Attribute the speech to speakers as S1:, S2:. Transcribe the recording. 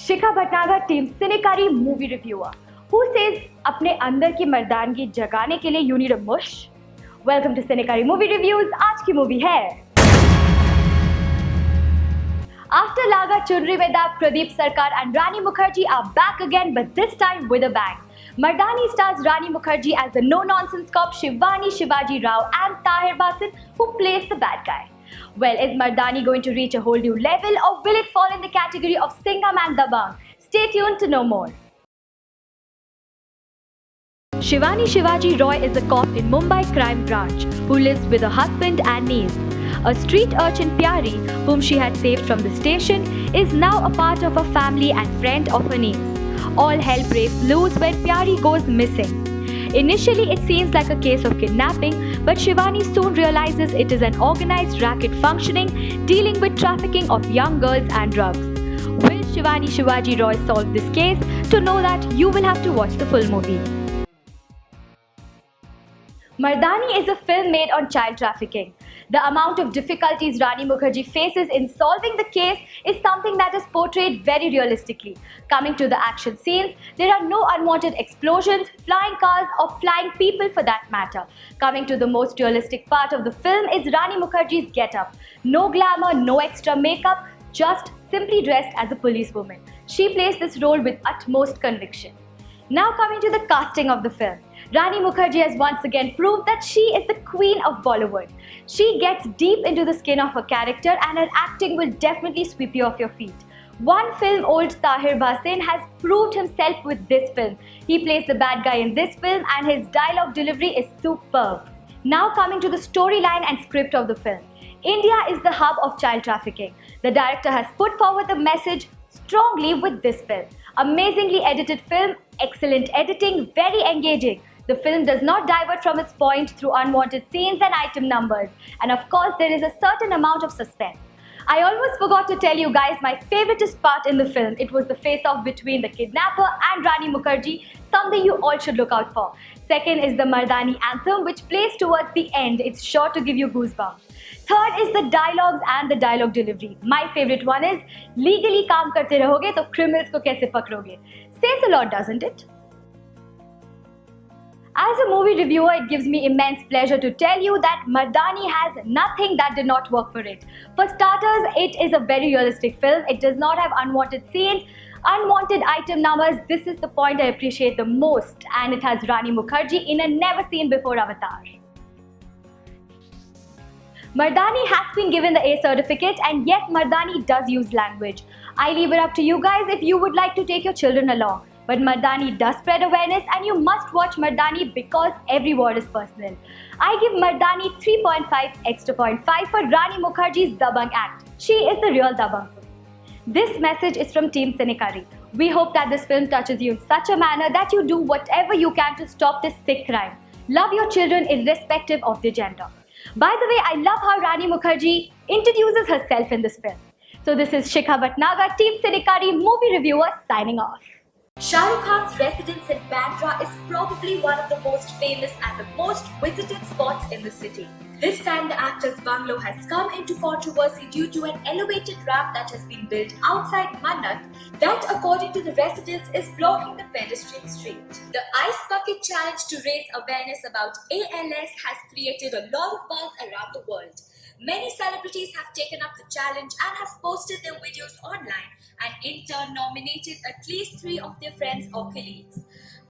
S1: Shikha Bhatnagar team Cinekari movie reviewer who says अपने अंदर की मर्दानगी जगाने के लिए यू नीड अ मुश। Welcome to Cinekari movie reviews. आज की मूवी है After Laga Chunri Veda, Pradeep Sarkar and Rani Mukherjee are back again, but this time with a bang. Mardani stars Rani Mukherjee as the no-nonsense cop Shivani Shivaji Rao and Tahir Basin, who plays the bad guy. Well, is Mardani going to reach a whole new level, or will it fall in the category of Singham and Dabang? Stay tuned to know more. Shivani Shivaji Roy is a cop in Mumbai crime branch who lives with her husband and niece. A street urchin Pyari, whom she had saved from the station, is now a part of her family and friend of her niece. All hell breaks loose when Pyari goes missing. Initially, it seems like a case of kidnapping, but Shivani soon realizes it is an organized racket functioning, dealing with trafficking of young girls and drugs. Will Shivani Shivaji Roy solve this case? To know that, you will have to watch the full movie. Mardani is a film made on child trafficking. The amount of difficulties Rani Mukherjee faces in solving the case is something that is portrayed very realistically. Coming to the action scenes, there are no unwanted explosions, flying cars, or flying people for that matter. Coming to the most realistic part of the film is Rani Mukherjee's get-up. No glamour, no extra makeup, just simply dressed as a policewoman. She plays this role with utmost conviction. Now coming to the casting of the film. Rani Mukherjee has once again proved that she is the queen of Bollywood. She gets deep into the skin of her character and her acting will definitely sweep you off your feet. One film old Tahir Basin has proved himself with this film. He plays the bad guy in this film and his dialogue delivery is superb. Now coming to the storyline and script of the film. India is the hub of child trafficking. The director has put forward the message strongly with this film. Amazingly edited film, excellent editing, very engaging. The film does not divert from its point through unwanted scenes and item numbers. And of course, there is a certain amount of suspense. I almost forgot to tell you guys my favoritist part in the film. It was the face-off between the kidnapper and Rani Mukherjee, something you all should look out for. Second is the Mardani anthem, which plays towards the end. It's sure to give you goosebumps. Third is the dialogues and the dialogue delivery. My favorite one is, legally काम करते रहोगे तो criminals को कैसे पकड़ोगे? Says a lot, doesn't it? As a movie reviewer, it gives me immense pleasure to tell you that Mardani has nothing that did not work for it. For starters, it is a very realistic film. It does not have unwanted scenes, unwanted item numbers. This is the point I appreciate the most. And it has Rani Mukherjee in a never-seen-before avatar. Mardani has been given the A certificate, and yes, Mardani does use language. I leave it up to you guys if you would like to take your children along. But Mardani does spread awareness, and you must watch Mardani because every word is personal. I give Mardani 3.5 extra 0.5 for Rani Mukherjee's Dabang act. She is the real Dabang. This message is from Team Sinikari. We hope that this film touches you in such a manner that you do whatever you can to stop this sick crime. Love your children irrespective of their gender. By the way, I love how Rani Mukherjee introduces herself in this film. So this is Shikha Bhatnagar, Team Sinikari movie reviewer signing off. Shah Rukh Khan's residence in Bandra is probably one of the most famous and the most visited spots in the city. This time the actor's bungalow has come into controversy due to an elevated ramp that has been built outside Mannat that, according to the residents, is blocking the pedestrian street. The Ice Bucket Challenge to raise awareness about ALS has created a lot of buzz around the world. Many celebrities have taken up the challenge and have posted their videos online and in turn nominated at least 3 of their friends or colleagues.